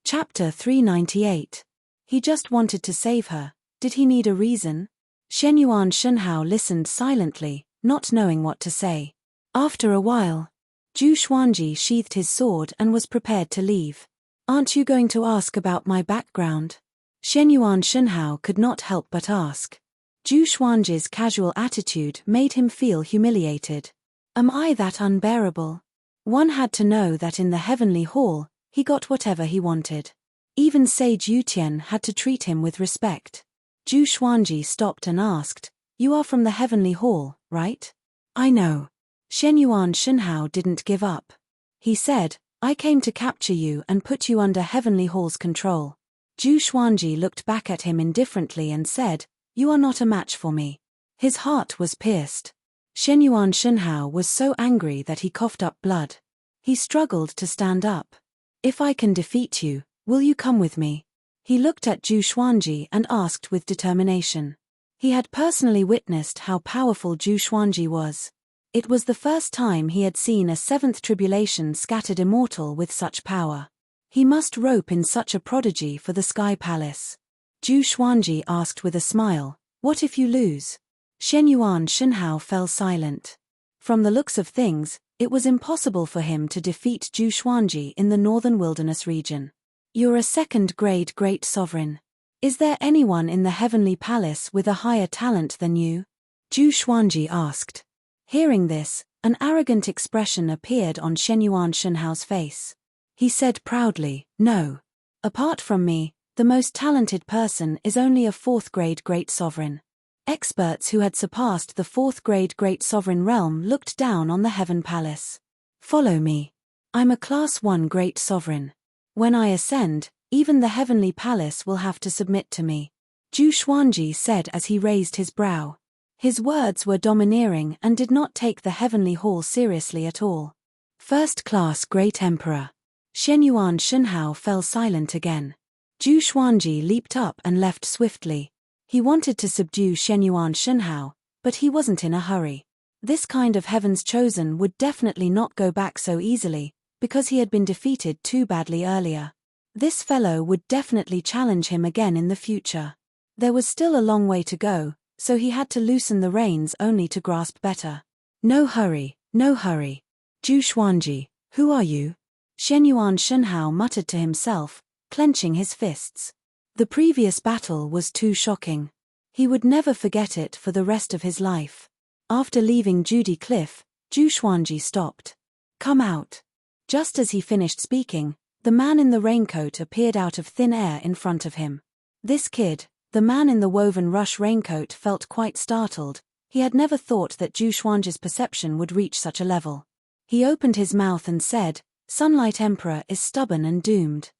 Chapter 398. He just wanted to save her. Did he need a reason? Shenyuan Shunhao listened silently, not knowing what to say. After a while, Zhu Xuanji sheathed his sword and was prepared to leave. Aren't you going to ask about my background? Shenyuan Shunhao could not help but ask. Zhu Xuanji's casual attitude made him feel humiliated. Am I that unbearable? One had to know that in the heavenly hall, he got whatever he wanted. Even Sage Yutian had to treat him with respect. Zhu Xuanji stopped and asked, "You are from the heavenly hall, right?" "I know." Shenyuan Shunhao didn't give up. He said, "I came to capture you and put you under heavenly hall's control." Zhu Xuanji looked back at him indifferently and said, "You are not a match for me." His heart was pierced. Shenyuan Shunhao was so angry that he coughed up blood. He struggled to stand up. "If I can defeat you, will you come with me?" He looked at Zhu Xuanji and asked with determination. He had personally witnessed how powerful Zhu Xuanji was. It was the first time he had seen a seventh tribulation scattered immortal with such power. He must rope in such a prodigy for the Sky Palace. Zhu Xuanji asked with a smile, "What if you lose?" Shenyuan Shunhao fell silent. From the looks of things, it was impossible for him to defeat Zhu Xuanji in the northern wilderness region. "You're a second-grade great sovereign. Is there anyone in the heavenly palace with a higher talent than you?" Zhu Xuanji asked. Hearing this, an arrogant expression appeared on Shenyuan Shunhao's face. He said proudly, "No. Apart from me, the most talented person is only a fourth-grade great sovereign." Experts who had surpassed the fourth-grade great sovereign realm looked down on the heaven palace. "Follow me. I'm a class 1 great sovereign. When I ascend, even the heavenly palace will have to submit to me," Zhu Xuanji said as he raised his brow. His words were domineering and did not take the heavenly hall seriously at all. First-class great emperor. Shenyuan Shunhao fell silent again. Zhu Xuanji leaped up and left swiftly. He wanted to subdue Shenyuan Shunhao, but he wasn't in a hurry. This kind of heaven's chosen would definitely not go back so easily, because he had been defeated too badly earlier. This fellow would definitely challenge him again in the future. There was still a long way to go, so he had to loosen the reins only to grasp better. "No hurry, no hurry. Zhu Xuanji, who are you?" Shenyuan Shunhao muttered to himself, clenching his fists. The previous battle was too shocking. He would never forget it for the rest of his life. After leaving Judy Cliff, Zhu Xuanji stopped. "Come out." Just as he finished speaking, the man in the raincoat appeared out of thin air in front of him. This kid, the man in the woven rush raincoat, felt quite startled. He had never thought that Zhu Xuanji's perception would reach such a level. He opened his mouth and said, "Sunlight Emperor is stubborn and doomed."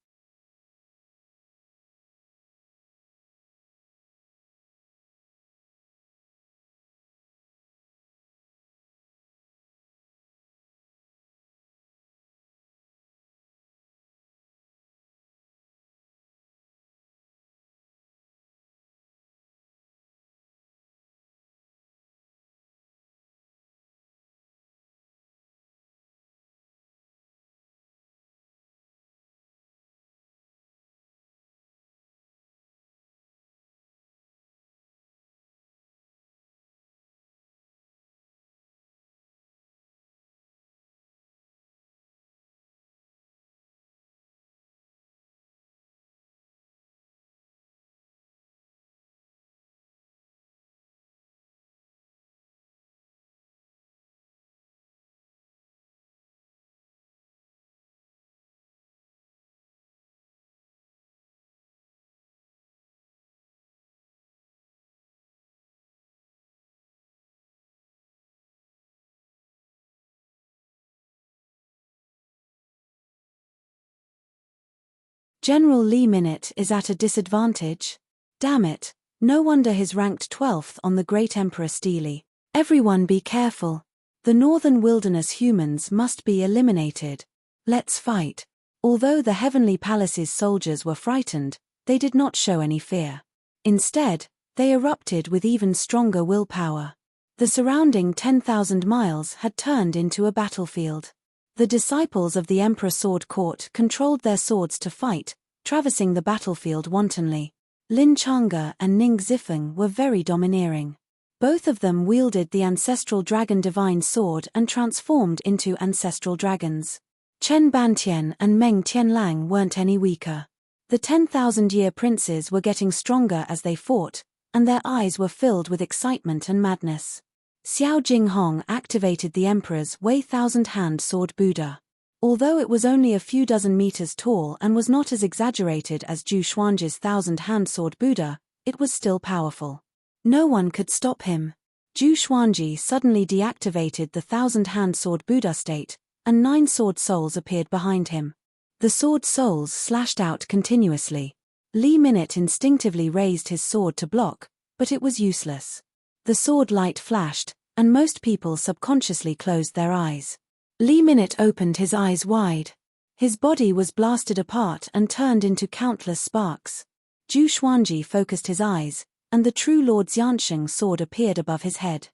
General Li Minute is at a disadvantage? Damn it, no wonder he's ranked 12th on the Great Emperor Steely. Everyone be careful. The northern wilderness humans must be eliminated. Let's fight. Although the Heavenly Palace's soldiers were frightened, they did not show any fear. Instead, they erupted with even stronger willpower. The surrounding 10,000 miles had turned into a battlefield. The disciples of the Emperor Sword Court controlled their swords to fight, traversing the battlefield wantonly. Lin Chang'e and Ning Zifeng were very domineering. Both of them wielded the ancestral dragon divine sword and transformed into ancestral dragons. Chen Bantian and Meng Tianlang weren't any weaker. The 10,000-year princes were getting stronger as they fought, and their eyes were filled with excitement and madness. Xiao Jinghong activated the Emperor's Wei Thousand-Hand Sword Buddha. Although it was only a few dozen meters tall and was not as exaggerated as Zhu Xuanji's Thousand-Hand Sword Buddha, it was still powerful. No one could stop him. Zhu Xuanji suddenly deactivated the Thousand-Hand Sword Buddha state, and 9 sword souls appeared behind him. The sword souls slashed out continuously. Li Minute instinctively raised his sword to block, but it was useless. The sword light flashed, and most people subconsciously closed their eyes. Li Minute opened his eyes wide. His body was blasted apart and turned into countless sparks. Zhu Xuanji focused his eyes, and the true Lord Xiansheng sword appeared above his head.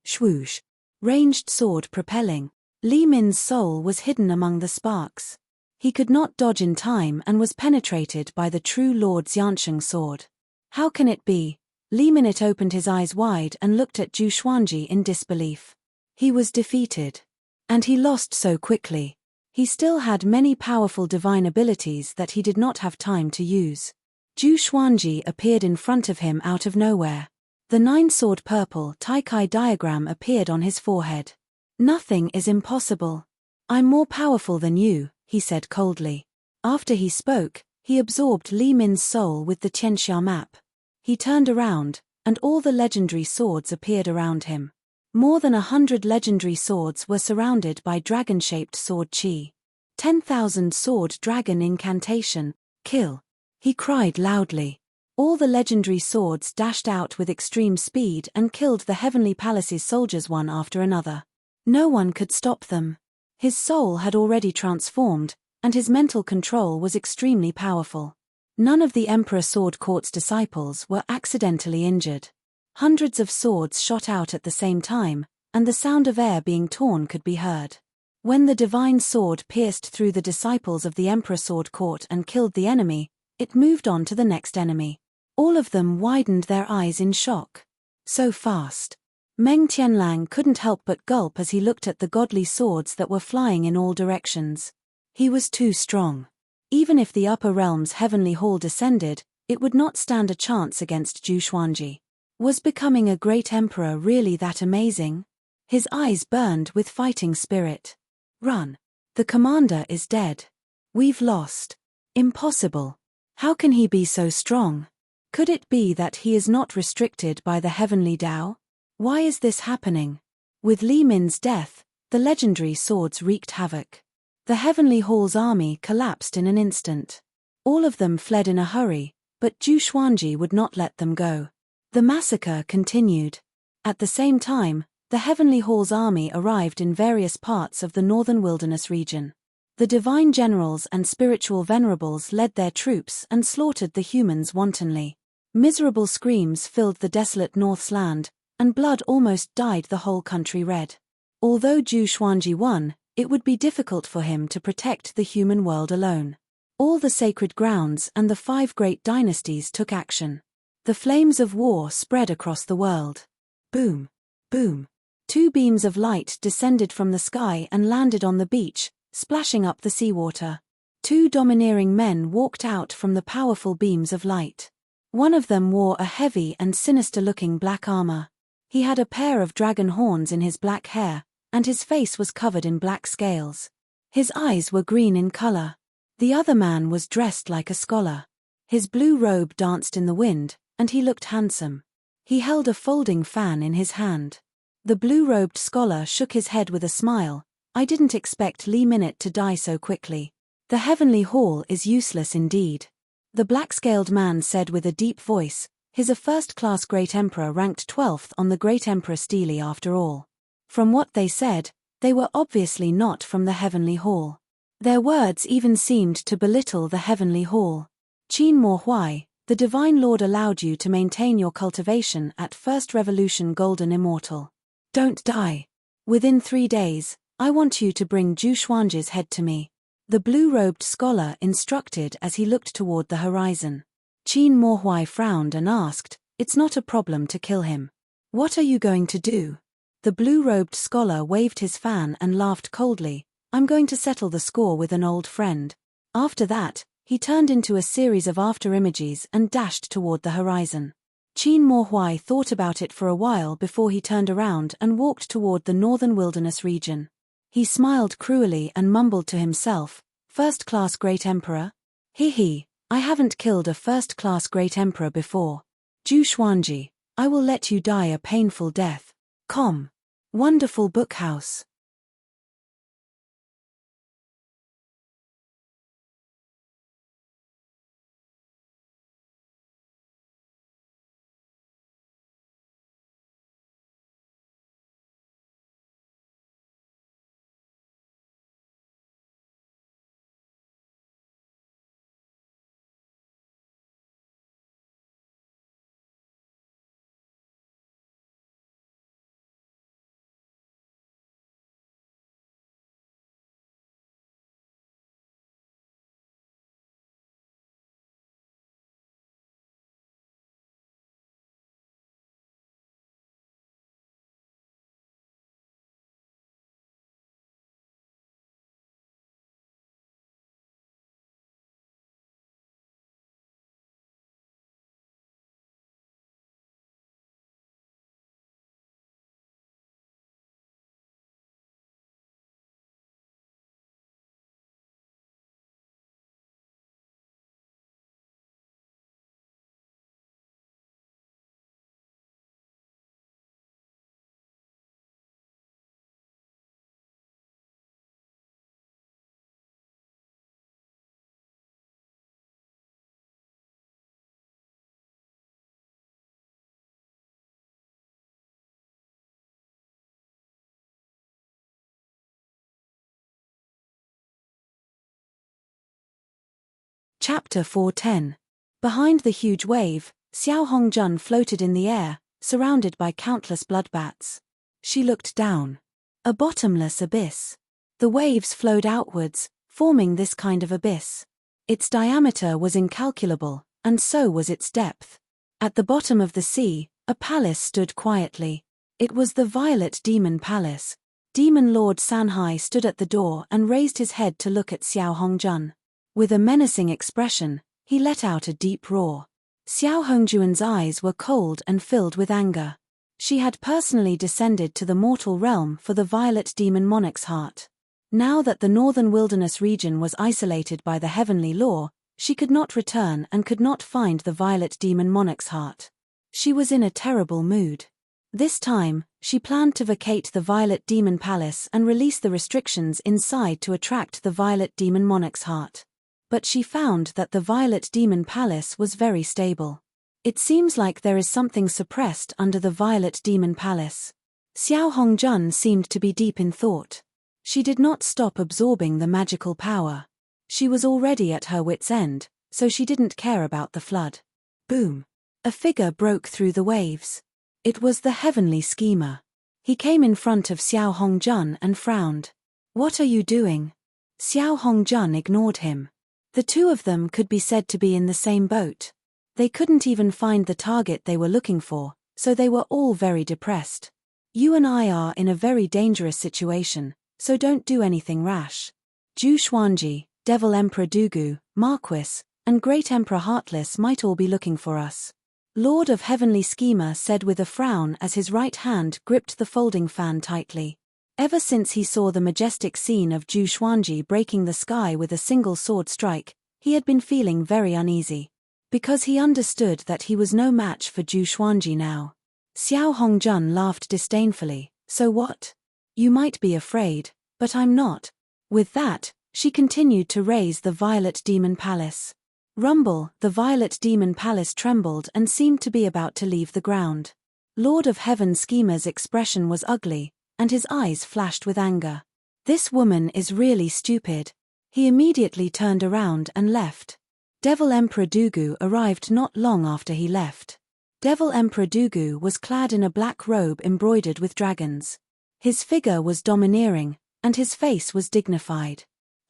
Swoosh! Ranged sword propelling. Li Min's soul was hidden among the sparks. He could not dodge in time and was penetrated by the true Lord Xiansheng sword. How can it be? Li Minute opened his eyes wide and looked at Zhu Xuanji in disbelief. He was defeated. And he lost so quickly. He still had many powerful divine abilities that he did not have time to use. Zhu Xuanji appeared in front of him out of nowhere. The 9-sword purple Taikai diagram appeared on his forehead. Nothing is impossible. I'm more powerful than you, he said coldly. After he spoke, he absorbed Li Min's soul with the Qianxia map. He turned around, and all the legendary swords appeared around him. More than 100 legendary swords were surrounded by dragon-shaped sword chi. 10,000 sword dragon incantation, kill. He cried loudly. All the legendary swords dashed out with extreme speed and killed the Heavenly Palace's soldiers one after another. No one could stop them. His soul had already transformed, and his mental control was extremely powerful. None of the Emperor Sword Court's disciples were accidentally injured. Hundreds of swords shot out at the same time, and the sound of air being torn could be heard. When the divine sword pierced through the disciples of the Emperor Sword Court and killed the enemy, it moved on to the next enemy. All of them widened their eyes in shock. So fast. Meng Tianlang couldn't help but gulp as he looked at the godly swords that were flying in all directions. He was too strong. Even if the upper realm's heavenly hall descended, it would not stand a chance against Zhu Xuanji. Was becoming a great emperor really that amazing? His eyes burned with fighting spirit. Run. The commander is dead. We've lost. Impossible. How can he be so strong? Could it be that he is not restricted by the heavenly Tao? Why is this happening? With Li Min's death, the legendary swords wreaked havoc. The Heavenly Hall's army collapsed in an instant. All of them fled in a hurry, but Zhu Xuanji would not let them go. The massacre continued. At the same time, the Heavenly Hall's army arrived in various parts of the northern wilderness region. The divine generals and spiritual venerables led their troops and slaughtered the humans wantonly. Miserable screams filled the desolate North's land, and blood almost dyed the whole country red. Although Zhu Xuanji won, it would be difficult for him to protect the human world alone. All the sacred grounds and the 5 great dynasties took action. The flames of war spread across the world. Boom! Boom! 2 beams of light descended from the sky and landed on the beach, splashing up the seawater. 2 domineering men walked out from the powerful beams of light. One of them wore a heavy and sinister-looking black armor. He had a pair of dragon horns in his black hair, and his face was covered in black scales. His eyes were green in color. The other man was dressed like a scholar. His blue robe danced in the wind, and he looked handsome. He held a folding fan in his hand. The blue-robed scholar shook his head with a smile. I didn't expect Li Minute to die so quickly. The Heavenly Hall is useless indeed. The black-scaled man said with a deep voice, "He's a first-class Great Emperor ranked 12th on the Great Emperor Stele after all." From what they said, they were obviously not from the Heavenly Hall. Their words even seemed to belittle the Heavenly Hall. Qin Mo Huai, the Divine Lord allowed you to maintain your cultivation at First Revolution Golden Immortal. Don't die. Within 3 days, I want you to bring Zhu Xuanji's head to me. the blue-robed scholar instructed as he looked toward the horizon. Qin Mohuai frowned and asked, "It's not a problem to kill him. What are you going to do?" The blue-robed scholar waved his fan and laughed coldly. "I'm going to settle the score with an old friend." After that, he turned into a series of afterimages and dashed toward the horizon. Qin Mohuai thought about it for a while before he turned around and walked toward the northern wilderness region. He smiled cruelly and mumbled to himself, "First-class great emperor? He, I haven't killed a first-class great emperor before. Zhu Xuanji, I will let you die a painful death." Wonderful Bookhouse. Chapter 410. Behind the huge wave, Xiao Hongjun floated in the air, surrounded by countless bloodbats. She looked down. A bottomless abyss. The waves flowed outwards, forming this kind of abyss. Its diameter was incalculable, and so was its depth. At the bottom of the sea, a palace stood quietly. It was the Violet Demon Palace. Demon Lord Sanhai stood at the door and raised his head to look at Xiao Hongjun. With a menacing expression, he let out a deep roar. Xiao Hongjuan's eyes were cold and filled with anger. She had personally descended to the mortal realm for the Violet Demon Monarch's heart. Now that the northern wilderness region was isolated by the heavenly law, she could not return and could not find the Violet Demon Monarch's heart. She was in a terrible mood. This time, she planned to vacate the Violet Demon Palace and release the restrictions inside to attract the Violet Demon Monarch's heart. But she found that the Violet Demon Palace was very stable. It seems like there is something suppressed under the Violet Demon Palace. Xiao Hongjun seemed to be deep in thought. She did not stop absorbing the magical power. She was already at her wit's end, so she didn't care about the flood. Boom! A figure broke through the waves. It was the heavenly schemer. He came in front of Xiao Hongjun and frowned. "What are you doing?" Xiao Hongjun ignored him. The two of them could be said to be in the same boat. They couldn't even find the target they were looking for, so they were all very depressed. "You and I are in a very dangerous situation, so don't do anything rash. Zhu Xuanji, Devil Emperor Dugu, Marquis, and Great Emperor Heartless might all be looking for us." Lord of Heavenly Schemer said with a frown as his right hand gripped the folding fan tightly. Ever since he saw the majestic scene of Zhu Xuanji breaking the sky with a single sword strike, he had been feeling very uneasy. Because he understood that he was no match for Zhu Xuanji now. Xiao Hongjun laughed disdainfully. "So what? You might be afraid, but I'm not." With that, she continued to raise the Violet Demon Palace. Rumble, the Violet Demon Palace trembled and seemed to be about to leave the ground. Lord of Heaven Schemer's expression was ugly, and his eyes flashed with anger. "This woman is really stupid." He immediately turned around and left. Devil Emperor Dugu arrived not long after he left. Devil Emperor Dugu was clad in a black robe embroidered with dragons. His figure was domineering, and his face was dignified.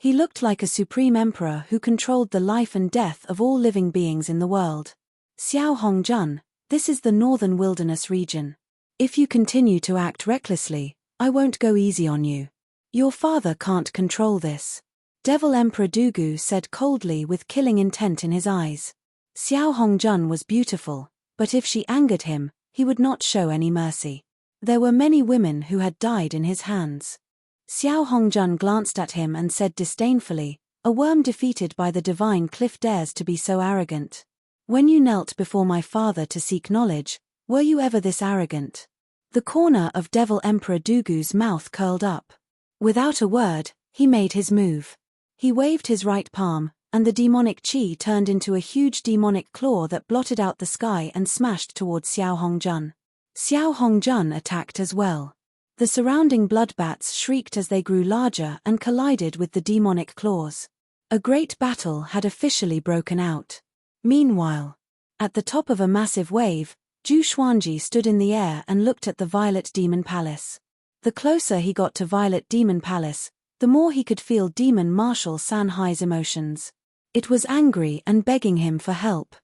He looked like a supreme emperor who controlled the life and death of all living beings in the world. Xiao Hongjun, this is the northern wilderness region. If you continue to act recklessly, I won't go easy on you. Your father can't control this. Devil Emperor Dugu said coldly with killing intent in his eyes. Xiao Hongjun was beautiful, but if she angered him, he would not show any mercy. There were many women who had died in his hands. Xiao Hongjun glanced at him and said disdainfully, "A worm defeated by the divine cliff dares to be so arrogant. When you knelt before my father to seek knowledge, were you ever this arrogant?" The corner of Devil Emperor Dugu's mouth curled up. Without a word, he made his move. He waved his right palm, and the demonic chi turned into a huge demonic claw that blotted out the sky and smashed towards Xiao Hongjun. Xiao Hongjun attacked as well. The surrounding bloodbats shrieked as they grew larger and collided with the demonic claws. A great battle had officially broken out. Meanwhile, at the top of a massive wave, Zhu Xuanji stood in the air and looked at the Violet Demon Palace. The closer he got to Violet Demon Palace, the more he could feel Demon Marshal Sanhai's emotions. It was angry and begging him for help.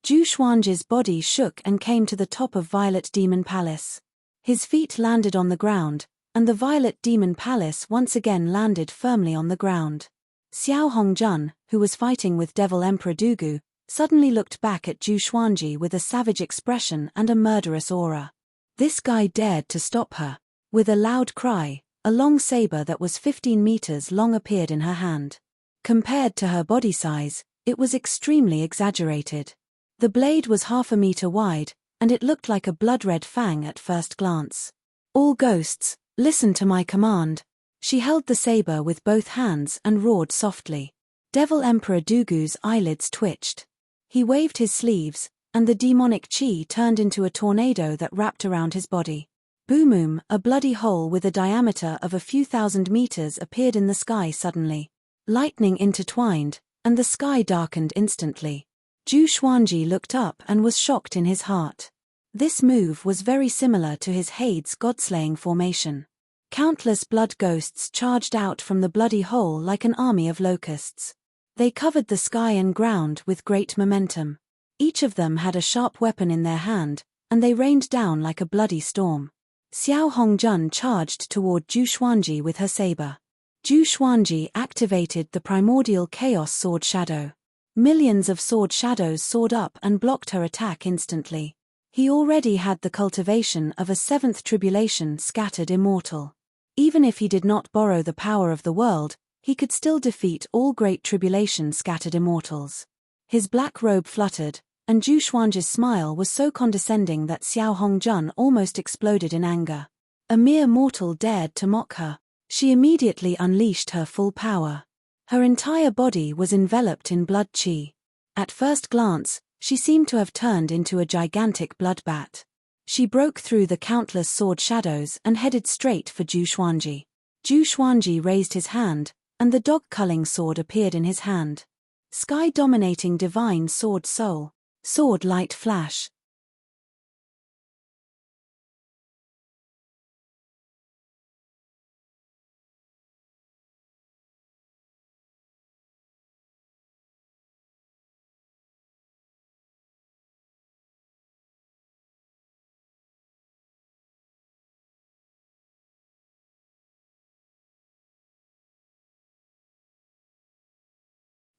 Zhu Xuanji's body shook and came to the top of Violet Demon Palace. His feet landed on the ground, and the Violet Demon Palace once again landed firmly on the ground. Xiao Hongjun, who was fighting with Devil Emperor Dugu, suddenly looked back at Zhu Xuanji with a savage expression and a murderous aura. This guy dared to stop her. With a loud cry, a long saber that was 15 meters long appeared in her hand. Compared to her body size, it was extremely exaggerated. The blade was half a meter wide, and it looked like a blood-red fang at first glance. "All ghosts, listen to my command." She held the saber with both hands and roared softly. Devil Emperor Dugu's eyelids twitched. He waved his sleeves, and the demonic chi turned into a tornado that wrapped around his body. Boom! A bloody hole with a diameter of a few thousand meters appeared in the sky suddenly. Lightning intertwined, and the sky darkened instantly. Zhu Xuanji looked up and was shocked in his heart. This move was very similar to his Hades godslaying formation. Countless blood ghosts charged out from the bloody hole like an army of locusts. They covered the sky and ground with great momentum. Each of them had a sharp weapon in their hand, and they rained down like a bloody storm. Xiao Hongjun charged toward Zhu Xuanji with her saber. Zhu Xuanji activated the primordial chaos sword shadow. Millions of sword shadows soared up and blocked her attack instantly. He already had the cultivation of a seventh tribulation scattered immortal. Even if he did not borrow the power of the world, he could still defeat all great tribulation scattered immortals. His black robe fluttered, and Zhu Xuanji's smile was so condescending that Xiao Hongjun almost exploded in anger. A mere mortal dared to mock her. She immediately unleashed her full power. Her entire body was enveloped in blood chi. At first glance, she seemed to have turned into a gigantic bloodbat. She broke through the countless sword shadows and headed straight for Zhu Xuanji. Zhu Xuanji raised his hand, and the dog-culling sword appeared in his hand. Sky-dominating divine sword soul. Sword light flash.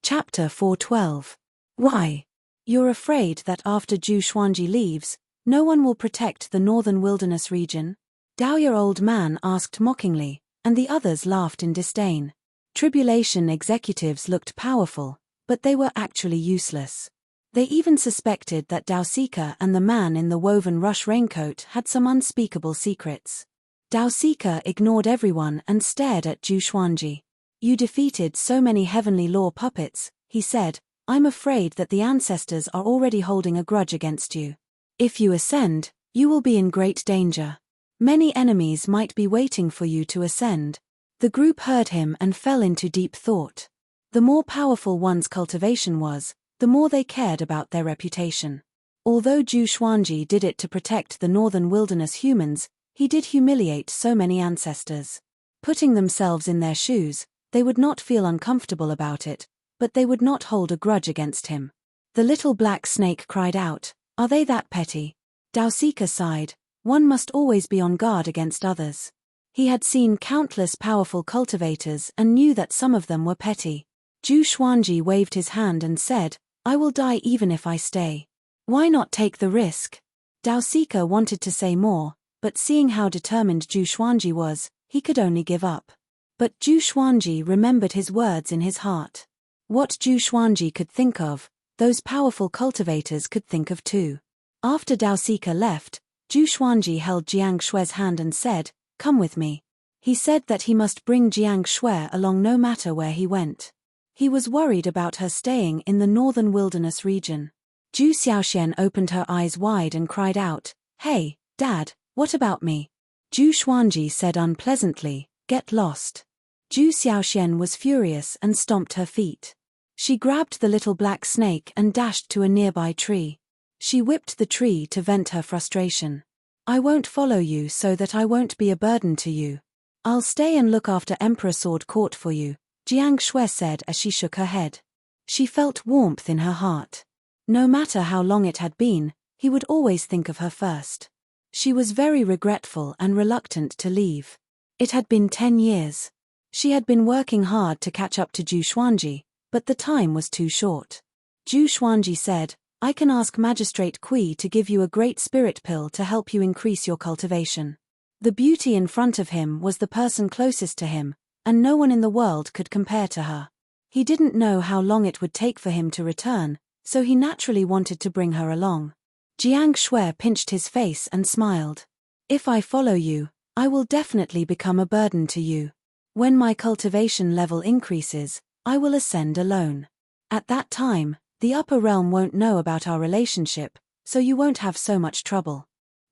Chapter 412. Why? You're afraid that after Zhu Xuanji leaves, no one will protect the northern wilderness region? Dao old man asked mockingly, and the others laughed in disdain. Tribulation executives looked powerful, but they were actually useless. They even suspected that Dao and the man in the woven rush raincoat had some unspeakable secrets. Dao ignored everyone and stared at Zhu Xuanji. "You defeated so many heavenly law puppets," he said. "I'm afraid that the ancestors are already holding a grudge against you. If you ascend, you will be in great danger. Many enemies might be waiting for you to ascend." The group heard him and fell into deep thought. The more powerful one's cultivation was, the more they cared about their reputation. Although Zhu Xuanji did it to protect the northern wilderness humans, he did humiliate so many ancestors. Putting themselves in their shoes, They would not feel uncomfortable about it, but they would not hold a grudge against him. The little black snake cried out, "Are they that petty?" Dausika sighed, "One must always be on guard against others." He had seen countless powerful cultivators and knew that some of them were petty. Zhu Xuanji waved his hand and said, "I will die even if I stay. Why not take the risk?" Dausika wanted to say more, but seeing how determined Zhu Xuanji was, he could only give up. But Zhu Xuanji remembered his words in his heart. What Zhu Xuanji could think of, those powerful cultivators could think of too. After Dausika left, Zhu Xuanji held Jiang Shue's hand and said, "Come with me." He said that he must bring Jiang Shue along no matter where he went. He was worried about her staying in the northern wilderness region. Zhu Xiaoxian opened her eyes wide and cried out, "Hey, Dad, what about me?" Zhu Xuanji said unpleasantly, "Get lost." Zhu Xiaoxian was furious and stomped her feet. She grabbed the little black snake and dashed to a nearby tree. She whipped the tree to vent her frustration. "I won't follow you so that I won't be a burden to you. I'll stay and look after Emperor Sword Court for you," Jiang Shui said as she shook her head. She felt warmth in her heart. No matter how long it had been, he would always think of her first. She was very regretful and reluctant to leave. It had been 10 years. She had been working hard to catch up to Zhu Xuanji, but the time was too short. Zhu Xuanji said, "I can ask Magistrate Kui to give you a great spirit pill to help you increase your cultivation." The beauty in front of him was the person closest to him, and no one in the world could compare to her. He didn't know how long it would take for him to return, so he naturally wanted to bring her along. Jiang Shui pinched his face and smiled. "If I follow you, I will definitely become a burden to you. When my cultivation level increases, I will ascend alone. At that time, the upper realm won't know about our relationship, so you won't have so much trouble."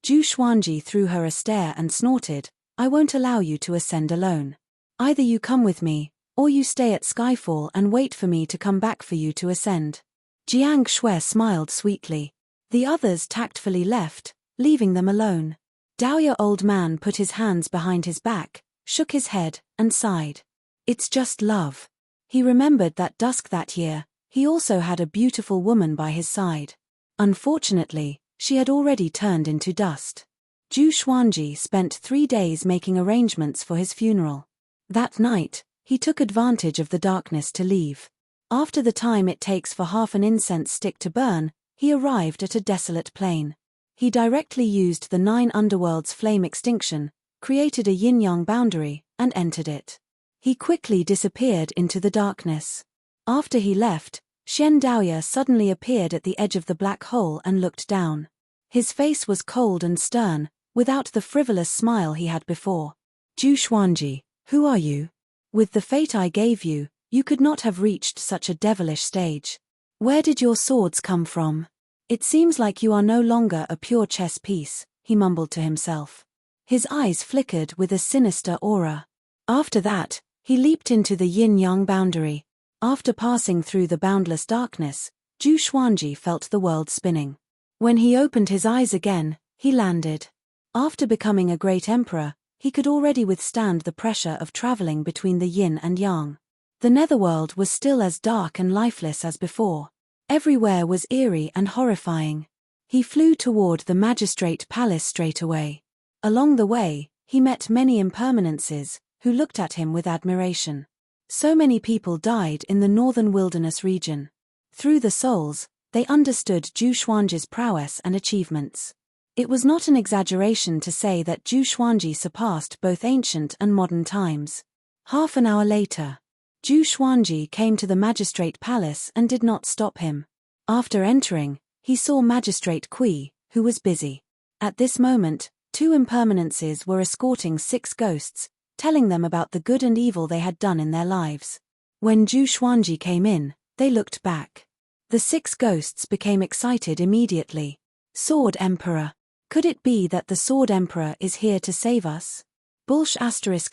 Zhu Xuanji threw her a stare and snorted, "I won't allow you to ascend alone. Either you come with me, or you stay at Skyfall and wait for me to come back for you to ascend." Jiang Shui smiled sweetly. The others tactfully left, leaving them alone. Daoya old man put his hands behind his back, shook his head, and sighed. It's just love. He remembered that dusk that year, he also had a beautiful woman by his side. Unfortunately, she had already turned into dust. Zhu Xuanji spent 3 days making arrangements for his funeral. That night, he took advantage of the darkness to leave. After the time it takes for half an incense stick to burn, he arrived at a desolate plain. He directly used the 9 underworlds flame extinction, created a yin-yang boundary, and entered it. He quickly disappeared into the darkness. After he left, Shen Daoya suddenly appeared at the edge of the black hole and looked down. His face was cold and stern, without the frivolous smile he had before. "Zhu Xuanji, who are you? With the fate I gave you, you could not have reached such a devilish stage. Where did your swords come from? It seems like you are no longer a pure chess piece," he mumbled to himself. His eyes flickered with a sinister aura. After that, he leaped into the yin-yang boundary. After passing through the boundless darkness, Zhu Xuanji felt the world spinning. When he opened his eyes again, he landed. After becoming a great emperor, he could already withstand the pressure of traveling between the yin and yang. The netherworld was still as dark and lifeless as before. Everywhere was eerie and horrifying. He flew toward the magistrate palace straight away. Along the way, he met many impermanences, who looked at him with admiration. So many people died in the northern wilderness region. Through the souls, they understood Zhu Xuanji's prowess and achievements. It was not an exaggeration to say that Zhu Xuanji surpassed both ancient and modern times. Half an hour later, Zhu Xuanji came to the magistrate palace and did not stop him. After entering, he saw Magistrate Kui, who was busy. At this moment, 2 impermanences were escorting 6 ghosts, telling them about the good and evil they had done in their lives. When Zhu Xuanji came in, they looked back. The 6 ghosts became excited immediately. "Sword Emperor. Could it be that the Sword Emperor is here to save us? Bulsh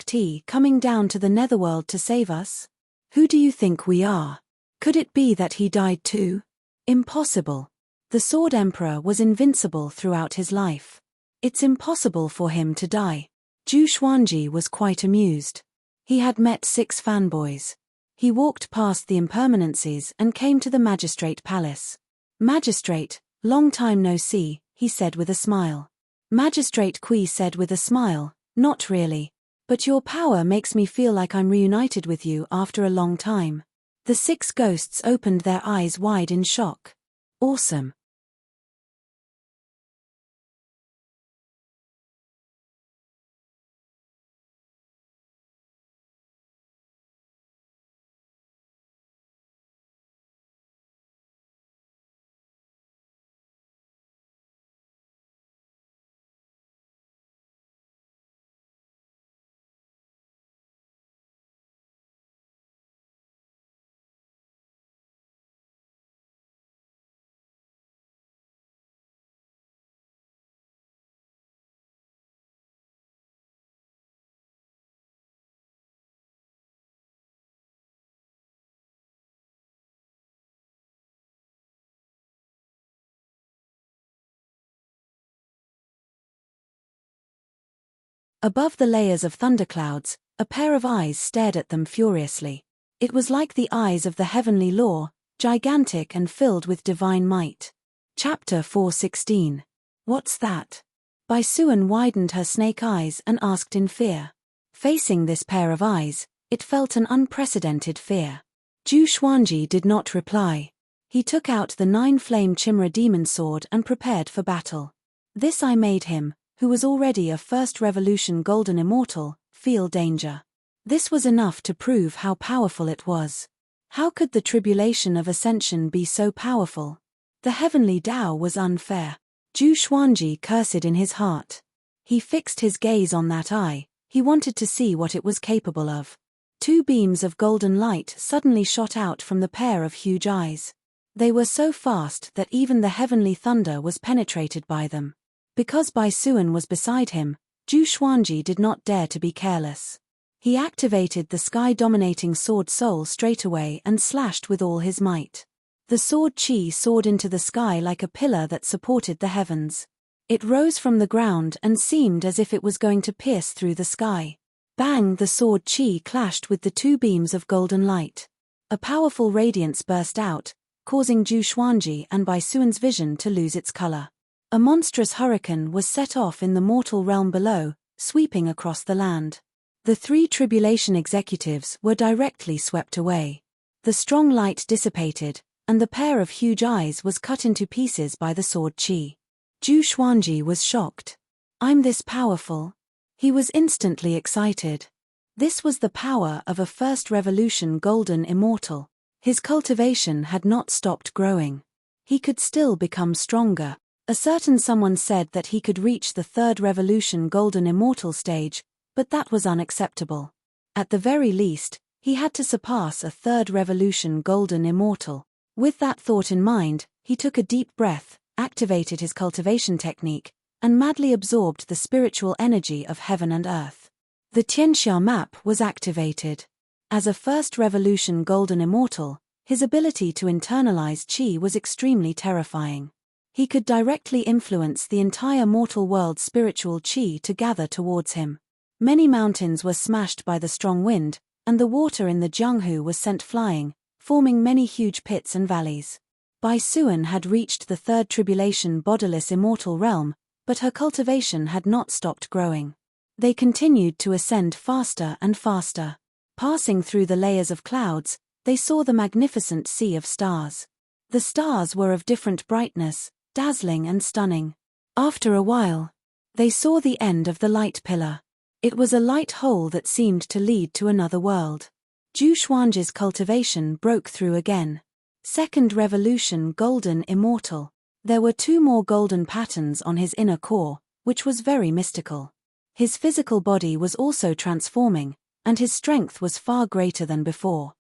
*T coming down to the netherworld to save us? Who do you think we are? Could it be that he died too? Impossible. The Sword Emperor was invincible throughout his life. It's impossible for him to die." Zhu Xuanji was quite amused. He had met 6 fanboys. He walked past the impermanencies and came to the magistrate palace. "Magistrate, long time no see," he said with a smile. Magistrate Kui said with a smile, "Not really. But your power makes me feel like I'm reunited with you after a long time." The 6 ghosts opened their eyes wide in shock. "Awesome." Above the layers of thunderclouds, a pair of eyes stared at them furiously. It was like the eyes of the heavenly law, gigantic and filled with divine might. Chapter 4:16. What's that? Bai Suan widened her snake eyes and asked in fear. Facing this pair of eyes, it felt an unprecedented fear. Zhu Xuanji did not reply. He took out the 9-flame Chimera demon sword and prepared for battle. This eye made him, who was already a First Revolution Golden Immortal, feel danger. This was enough to prove how powerful it was. How could the tribulation of ascension be so powerful? The heavenly Tao was unfair. Zhu Xuanji cursed in his heart. He fixed his gaze on that eye. He wanted to see what it was capable of. 2 beams of golden light suddenly shot out from the pair of huge eyes. They were so fast that even the heavenly thunder was penetrated by them. Because Bai Suan was beside him, Zhu Xuanji did not dare to be careless. He activated the sky-dominating sword soul straight away and slashed with all his might. The sword chi soared into the sky like a pillar that supported the heavens. It rose from the ground and seemed as if it was going to pierce through the sky. Bang! The sword chi clashed with the 2 beams of golden light. A powerful radiance burst out, causing Zhu Xuanji and Bai Suan's vision to lose its color. A monstrous hurricane was set off in the mortal realm below, sweeping across the land. The 3 tribulation executives were directly swept away. The strong light dissipated, and the pair of huge eyes was cut into pieces by the sword chi. Zhu Xuanji was shocked. "I'm this powerful?" He was instantly excited. This was the power of a First Revolution Golden Immortal. His cultivation had not stopped growing. He could still become stronger. A certain someone said that he could reach the 3rd Revolution Golden Immortal stage, but that was unacceptable. At the very least, he had to surpass a 3rd Revolution Golden Immortal. With that thought in mind, he took a deep breath, activated his cultivation technique, and madly absorbed the spiritual energy of heaven and earth. The Tianxia map was activated. As a 1st Revolution Golden Immortal, his ability to internalize qi was extremely terrifying. He could directly influence the entire mortal world's spiritual qi to gather towards him. Many mountains were smashed by the strong wind, and the water in the Jianghu was sent flying, forming many huge pits and valleys. Bai Suan had reached the 3rd Tribulation bodiless immortal realm, but her cultivation had not stopped growing. They continued to ascend faster and faster. Passing through the layers of clouds, they saw the magnificent sea of stars. The stars were of different brightness, dazzling and stunning. After a while, they saw the end of the light pillar. It was a light hole that seemed to lead to another world. Zhu Xuanji's cultivation broke through again. 2nd Revolution Golden Immortal. There were 2 more golden patterns on his inner core, which was very mystical. His physical body was also transforming, and his strength was far greater than before.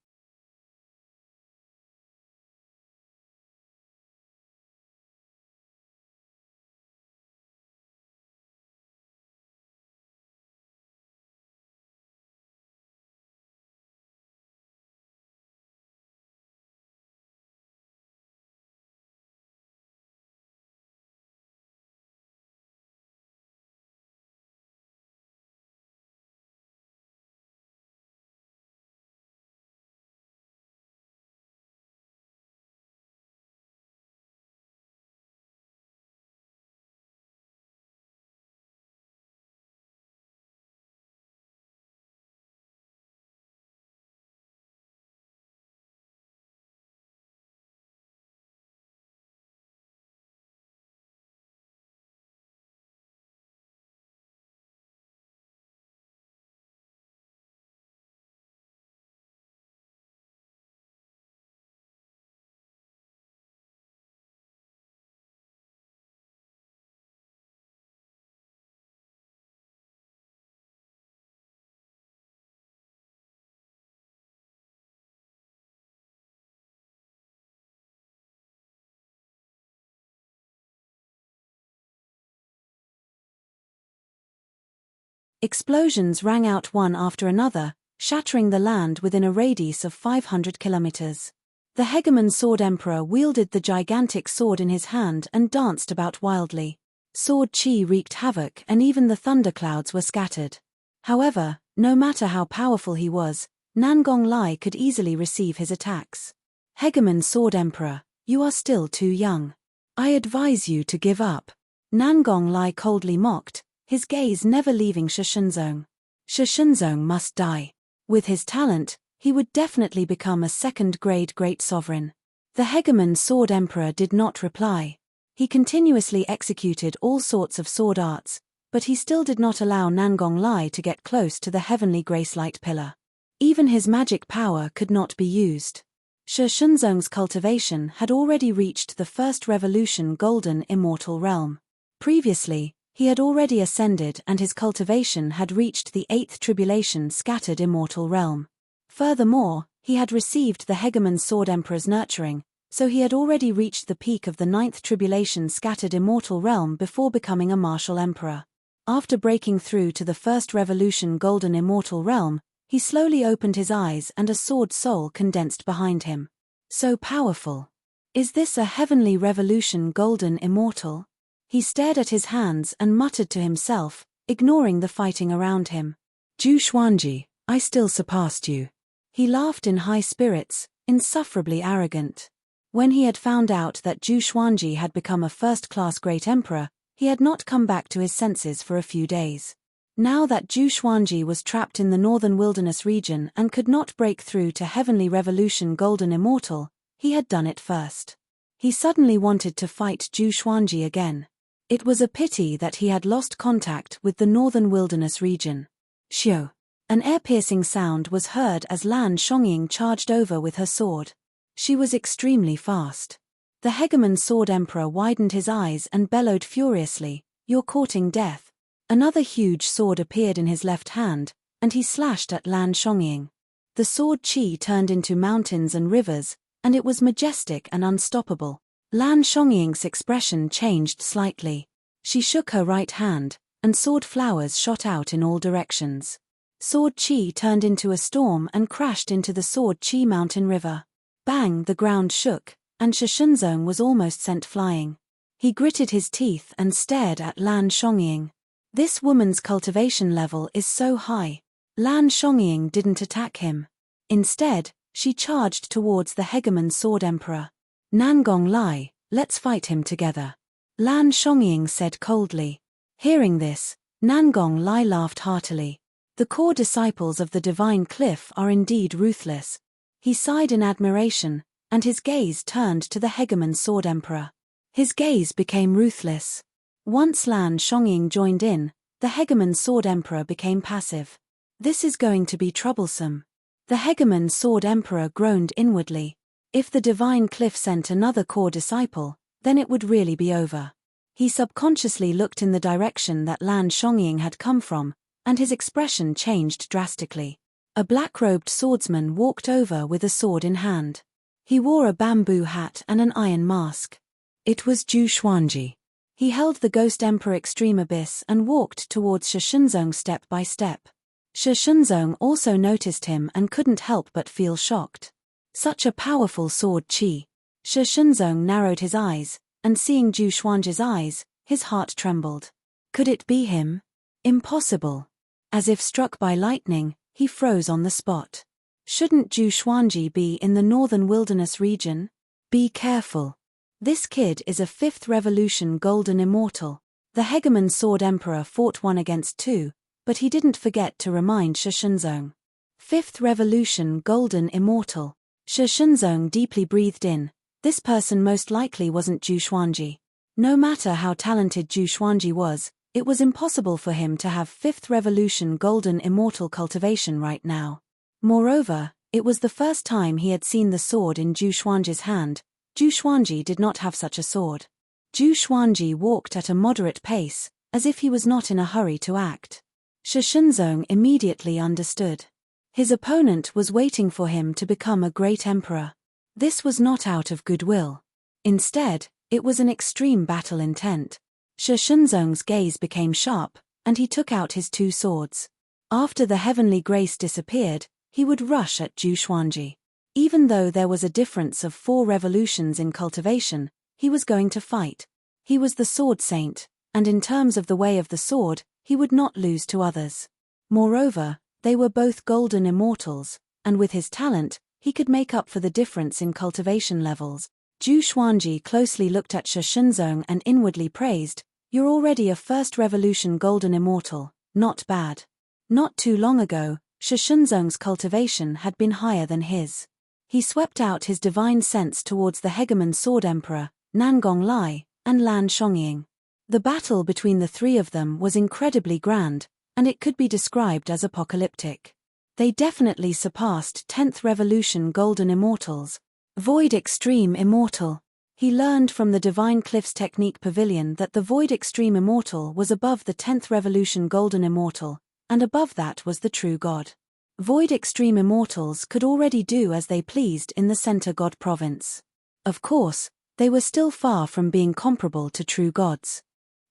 Explosions rang out one after another, shattering the land within a radius of 500 kilometers. The Hegemon Sword Emperor wielded the gigantic sword in his hand and danced about wildly. Sword chi wreaked havoc and even the thunderclouds were scattered. However, no matter how powerful he was, Nangong Lai could easily receive his attacks. Hegemon Sword Emperor, you are still too young. I advise you to give up. Nangong Lai coldly mocked, his gaze never leaving Shishunzong. Shishunzong must die. With his talent, he would definitely become a second-grade great sovereign. The Hegemon Sword Emperor did not reply. He continuously executed all sorts of sword arts, but he still did not allow Nangong Lai to get close to the heavenly gracelight pillar. Even his magic power could not be used. Shishunzong's cultivation had already reached the first revolution golden immortal realm. Previously, he had already ascended and his cultivation had reached the 8th tribulation scattered immortal realm. Furthermore, he had received the Hegemon Sword Emperor's nurturing, so he had already reached the peak of the 9th tribulation scattered immortal realm before becoming a martial emperor. After breaking through to the first revolution golden immortal realm, he slowly opened his eyes and a sword soul condensed behind him. So powerful. Is this a heavenly revolution golden immortal? He stared at his hands and muttered to himself, ignoring the fighting around him. Zhu Xuanji, I still surpassed you. He laughed in high spirits, insufferably arrogant. When he had found out that Zhu Xuanji had become a first-class great emperor, he had not come back to his senses for a few days. Now that Zhu Xuanji was trapped in the northern wilderness region and could not break through to heavenly revolution golden immortal, he had done it first. He suddenly wanted to fight Zhu Xuanji again. It was a pity that he had lost contact with the northern wilderness region. Xiu. An ear-piercing sound was heard as Lan Shongying charged over with her sword. She was extremely fast. The Hegemon Sword Emperor widened his eyes and bellowed furiously, "You're courting death." Another huge sword appeared in his left hand, and he slashed at Lan Shongying. The sword chi turned into mountains and rivers, and it was majestic and unstoppable. Lan Shongying's expression changed slightly. She shook her right hand, and sword flowers shot out in all directions. Sword chi turned into a storm and crashed into the sword chi mountain river. Bang, the ground shook, and Shishunzong was almost sent flying. He gritted his teeth and stared at Lan Shongying. This woman's cultivation level is so high. Lan Shongying didn't attack him. Instead, she charged towards the Hegemon Sword Emperor. Nangong Lai, let's fight him together. Lan Shongying said coldly. Hearing this, Nangong Lai laughed heartily. The core disciples of the Divine Cliff are indeed ruthless. He sighed in admiration, and his gaze turned to the Hegemon Sword Emperor. His gaze became ruthless. Once Lan Shongying joined in, the Hegemon Sword Emperor became passive. This is going to be troublesome. The Hegemon Sword Emperor groaned inwardly. If the Divine Cliff sent another core disciple, then it would really be over. He subconsciously looked in the direction that Lan Shongying had come from, and his expression changed drastically. A black-robed swordsman walked over with a sword in hand. He wore a bamboo hat and an iron mask. It was Zhu Xuanji. He held the Ghost Emperor Extreme Abyss and walked towards Shishunzong step by step. Shishunzong also noticed him and couldn't help but feel shocked. Such a powerful sword chi. Shishunzong narrowed his eyes, and seeing Zhu Xuanji's eyes, his heart trembled. Could it be him? Impossible. As if struck by lightning, he froze on the spot. Shouldn't Zhu Xuanji be in the northern wilderness region? Be careful. This kid is a 5th revolution golden immortal. The Hegemon Sword Emperor fought 1 against 2, but he didn't forget to remind Shishunzong. 5th revolution golden immortal. Shishunzong deeply breathed in. This person most likely wasn't Zhu Xuanji. No matter how talented Zhu Xuanji was, it was impossible for him to have 5th revolution golden immortal cultivation right now. Moreover, it was the first time he had seen the sword in Zhu Xuanji's hand. Zhu Xuanji did not have such a sword. Zhu Xuanji walked at a moderate pace, as if he was not in a hurry to act. Shishunzong immediately understood. His opponent was waiting for him to become a great emperor. This was not out of goodwill. Instead, it was an extreme battle intent. Shishunzong's gaze became sharp, and he took out his two swords. After the heavenly grace disappeared, he would rush at Zhu Xuanji. Even though there was a difference of 4 revolutions in cultivation, he was going to fight. He was the sword saint, and in terms of the way of the sword, he would not lose to others. Moreover, they were both golden immortals, and with his talent, he could make up for the difference in cultivation levels. Zhu Xuanji closely looked at Shi Shenzong and inwardly praised, "You're already a first revolution golden immortal, not bad." Not too long ago, Shi Shenzong's cultivation had been higher than his. He swept out his divine sense towards the hegemon sword emperor, Nangong Lai, and Lan Shongying. The battle between the 3 of them was incredibly grand, and it could be described as apocalyptic. They definitely surpassed 10th revolution golden immortals. Void Extreme Immortal. He learned from the Divine Cliffs Technique Pavilion that the Void Extreme Immortal was above the 10th revolution golden immortal, and above that was the true god. Void Extreme Immortals could already do as they pleased in the Center God province. Of course, they were still far from being comparable to true gods.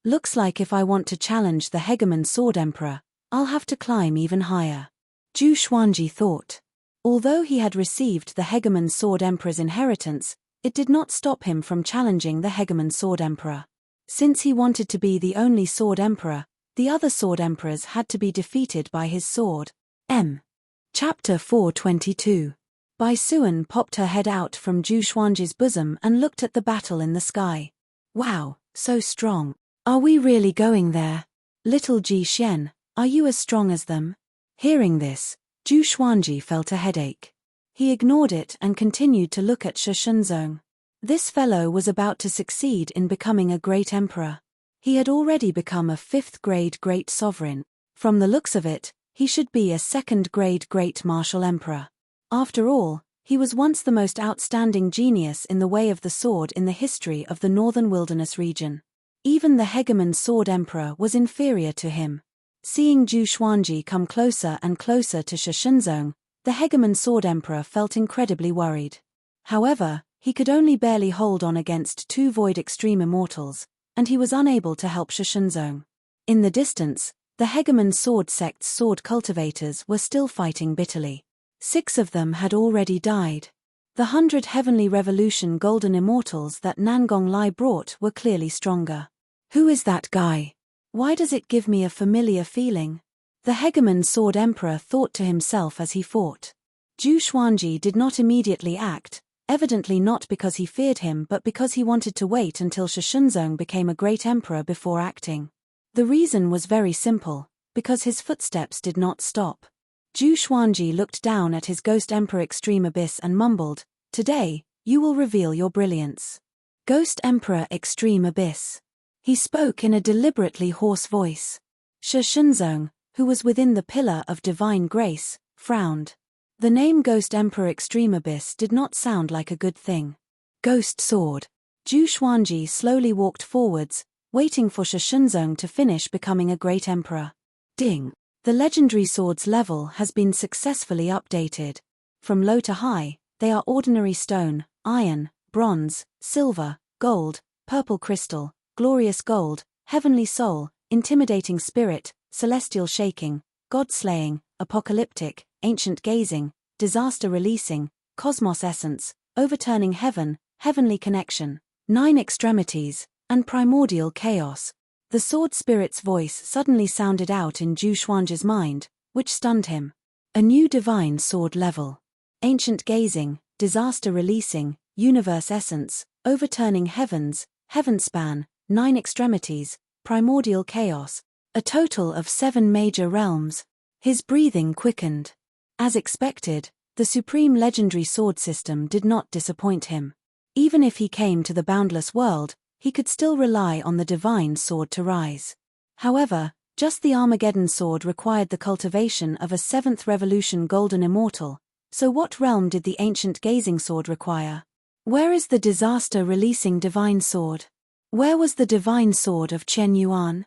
Looks like if I want to challenge the hegemon sword emperor, I'll have to climb even higher. Zhu Xuanji thought. Although he had received the hegemon sword emperor's inheritance, it did not stop him from challenging the hegemon sword emperor. Since he wanted to be the only sword emperor, the other sword emperors had to be defeated by his sword. Chapter 422. Bai Suan popped her head out from Zhu Xuanji's bosom and looked at the battle in the sky. Wow, so strong. Are we really going there? Little Ji Xian, are you as strong as them? Hearing this, Zhu Xuanji felt a headache. He ignored it and continued to look at Shi Shenzong. This fellow was about to succeed in becoming a great emperor. He had already become a 5th-grade great sovereign. From the looks of it, he should be a 2nd-grade great martial emperor. After all, he was once the most outstanding genius in the way of the sword in the history of the northern wilderness region. Even the hegemon sword emperor was inferior to him. Seeing Zhu Xuanji come closer and closer to Shi Shenzong, the hegemon sword emperor felt incredibly worried. However, he could only barely hold on against 2 Void Extreme Immortals, and he was unable to help Shi Shenzong. In the distance, the hegemon sword sect's sword cultivators were still fighting bitterly. 6 of them had already died. The 100 Heavenly Revolution golden immortals that Nangong Lai brought were clearly stronger. Who is that guy? Why does it give me a familiar feeling? The hegemon sword emperor thought to himself as he fought. Zhu Xuanji did not immediately act, evidently not because he feared him but because he wanted to wait until Shi Shenzong became a great emperor before acting. The reason was very simple, because his footsteps did not stop. Zhu Xuanji looked down at his Ghost Emperor Extreme Abyss and mumbled, "Today, you will reveal your brilliance." Ghost Emperor Extreme Abyss. He spoke in a deliberately hoarse voice. Shi Shenzong, who was within the pillar of divine grace, frowned. The name Ghost Emperor Extreme Abyss did not sound like a good thing. Ghost Sword. Zhu Xuanji slowly walked forwards, waiting for Shi Shenzong to finish becoming a great emperor. Ding! The legendary sword's level has been successfully updated. From low to high, they are ordinary stone, iron, bronze, silver, gold, purple crystal, glorious gold, heavenly soul, intimidating spirit, celestial shaking, god-slaying, apocalyptic, ancient gazing, disaster releasing, cosmos essence, overturning heaven, heavenly connection, 9 extremities, and primordial chaos. The sword spirit's voice suddenly sounded out in Zhu Xuanji's mind, which stunned him. A new divine sword level. Ancient gazing, disaster releasing, universe essence, overturning heavens, heaven span, 9 extremities, primordial chaos, a total of 7 major realms. His breathing quickened. As expected, the supreme legendary sword system did not disappoint him. Even if he came to the boundless world, he could still rely on the divine sword to rise. However, just the Armageddon sword required the cultivation of a 7th revolution golden immortal, so what realm did the ancient gazing sword require? Where is the disaster-releasing divine sword? Where was the divine sword of Chen Yuan?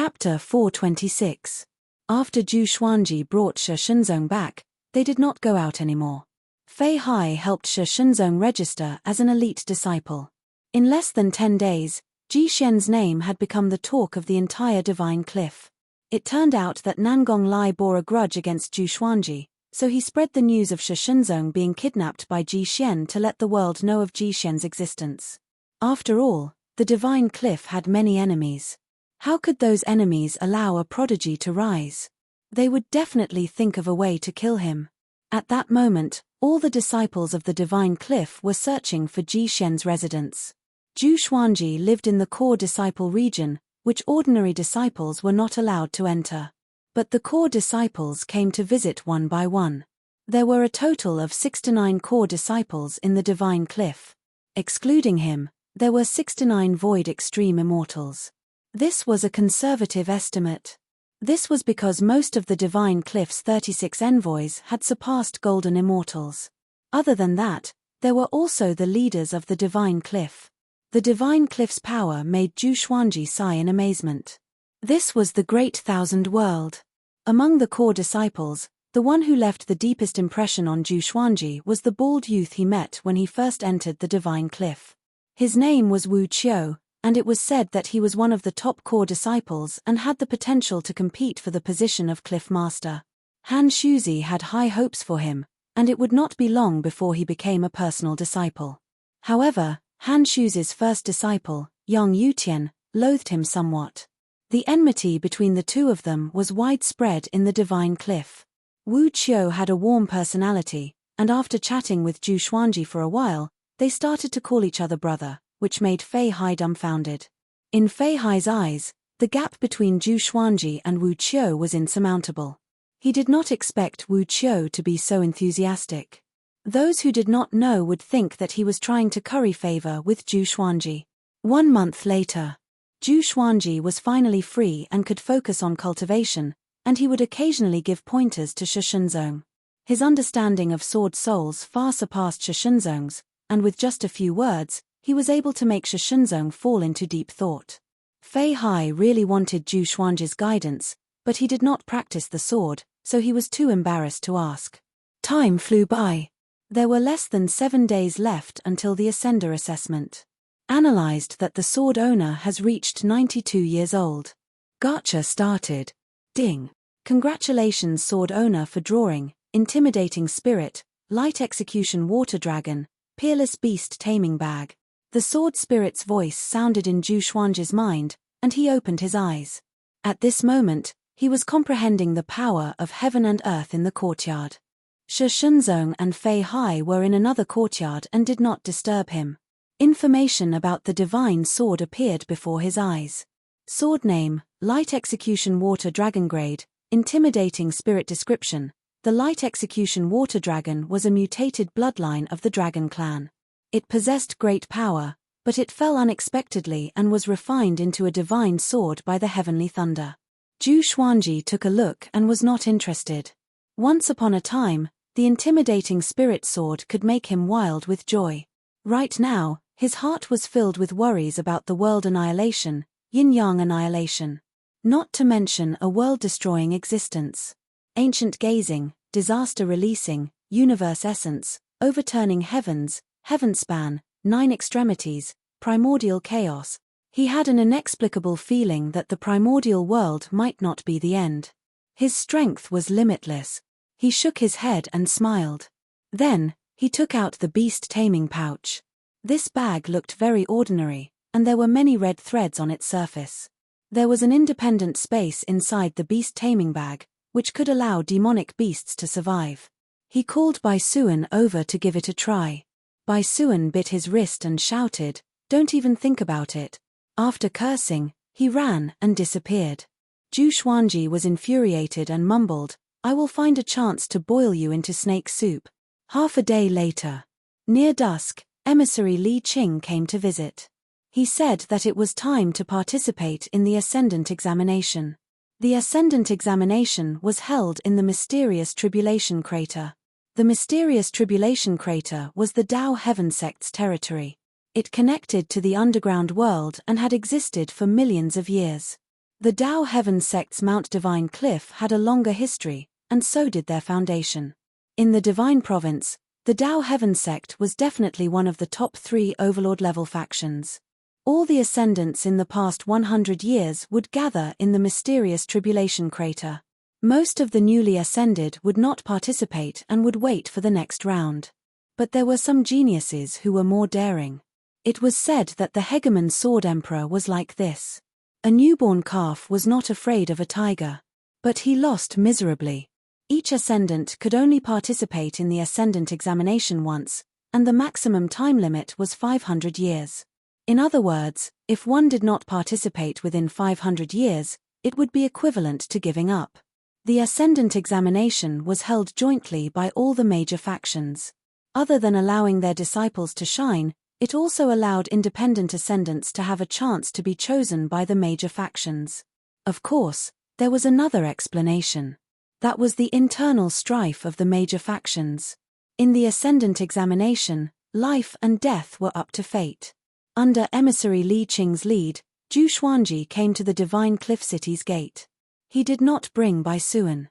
Chapter 426. After Zhu Xuanji brought Shi Shenzong back, they did not go out anymore. Fei Hai helped Shi Shenzong register as an elite disciple. In less than 10 days, Ji Xian's name had become the talk of the entire Divine Cliff. It turned out that Nangong Lai bore a grudge against Zhu Xuanji, so he spread the news of Shi Shenzong being kidnapped by Ji Xian to let the world know of Ji Xian's existence. After all, the Divine Cliff had many enemies. How could those enemies allow a prodigy to rise? They would definitely think of a way to kill him. At that moment, all the disciples of the Divine Cliff were searching for Ji Xian's residence. Zhu Xuanji lived in the core disciple region, which ordinary disciples were not allowed to enter. But the core disciples came to visit one by one. There were a total of 69 core disciples in the Divine Cliff. Excluding him, there were 69 void extreme immortals. This was a conservative estimate. This was because most of the Divine Cliff's 36 envoys had surpassed golden immortals. Other than that, there were also the leaders of the Divine Cliff. The Divine Cliff's power made Zhu Xuanji sigh in amazement. This was the Great Thousand World. Among the core disciples, the one who left the deepest impression on Zhu Xuanji was the bald youth he met when he first entered the Divine Cliff. His name was Wu Qiu, and it was said that he was one of the top core disciples and had the potential to compete for the position of Cliff Master. Han Shuzi had high hopes for him, and it would not be long before he became a personal disciple. However, Han Shuzi's first disciple, Yang Yutian, loathed him somewhat. The enmity between the two of them was widespread in the Divine Cliff. Wu Qiu had a warm personality, and after chatting with Zhu Xuanji for a while, they started to call each other brother, which made Fei Hai dumbfounded. In Fei Hai's eyes, the gap between Zhu Xuanji and Wu Qiu was insurmountable. He did not expect Wu Qiu to be so enthusiastic. Those who did not know would think that he was trying to curry favor with Zhu Xuanji. 1 month later, Zhu Xuanji was finally free and could focus on cultivation, and he would occasionally give pointers to Shi Shenzong. His understanding of sword souls far surpassed Shi Shenzong's, and with just a few words, he was able to make Shi Shenzong fall into deep thought. Fei Hai really wanted Zhu Xuanji's guidance, but he did not practice the sword, so he was too embarrassed to ask. Time flew by. There were less than 7 days left until the Ascender assessment. Analyzed that the sword owner has reached 92 years old. Gacha started. Ding. Congratulations sword owner for drawing, Intimidating Spirit, Light Execution Water Dragon, Peerless Beast Taming Bag. The sword spirit's voice sounded in Zhu Xuanji's mind, and he opened his eyes. At this moment, he was comprehending the power of heaven and earth in the courtyard. Shi Shenzong and Fei Hai were in another courtyard and did not disturb him. Information about the divine sword appeared before his eyes. Sword name, Light Execution Water Dragon Grade, Intimidating Spirit Description. The Light Execution Water Dragon was a mutated bloodline of the Dragon Clan. It possessed great power, but it fell unexpectedly and was refined into a divine sword by the heavenly thunder. Zhu Xuanji took a look and was not interested. Once upon a time, the intimidating spirit sword could make him wild with joy. Right now, his heart was filled with worries about the world annihilation, yin-yang annihilation. Not to mention a world-destroying existence. Ancient gazing, disaster releasing, universe essence, overturning heavens, heavenspan, 9 extremities, primordial chaos. He had an inexplicable feeling that the primordial world might not be the end. His strength was limitless. He shook his head and smiled. Then, he took out the beast taming pouch. This bag looked very ordinary, and there were many red threads on its surface. There was an independent space inside the beast taming bag, which could allow demonic beasts to survive. He called Bai Suan over to give it a try. Bai Suan bit his wrist and shouted, "Don't even think about it." After cursing, he ran and disappeared. Zhu Xuanji was infuriated and mumbled, "I will find a chance to boil you into snake soup." Half a day later. Near dusk, emissary Li Qing came to visit. He said that it was time to participate in the Ascendant examination. The Ascendant examination was held in the mysterious Tribulation Crater. The mysterious Tribulation Crater was the Dao Heaven sect's territory. It connected to the underground world and had existed for millions of years. The Tao Heaven sect's Mount Divine Cliff had a longer history, and so did their foundation. In the Divine Province, the Tao Heaven sect was definitely one of the top 3 Overlord-level factions. All the ascendants in the past 100 years would gather in the mysterious Tribulation Crater. Most of the newly ascended would not participate and would wait for the next round. But there were some geniuses who were more daring. It was said that the Hegemon Sword Emperor was like this. A newborn calf was not afraid of a tiger. But he lost miserably. Each ascendant could only participate in the ascendant examination once, and the maximum time limit was 500 years. In other words, if one did not participate within 500 years, it would be equivalent to giving up. The ascendant examination was held jointly by all the major factions. Other than allowing their disciples to shine, it also allowed independent ascendants to have a chance to be chosen by the major factions. Of course, there was another explanation. That was the internal strife of the major factions. In the ascendant examination, life and death were up to fate. Under emissary Li Qing's lead, Zhu Xuanji came to the Divine Cliff City's gate. He did not bring Bai Suan.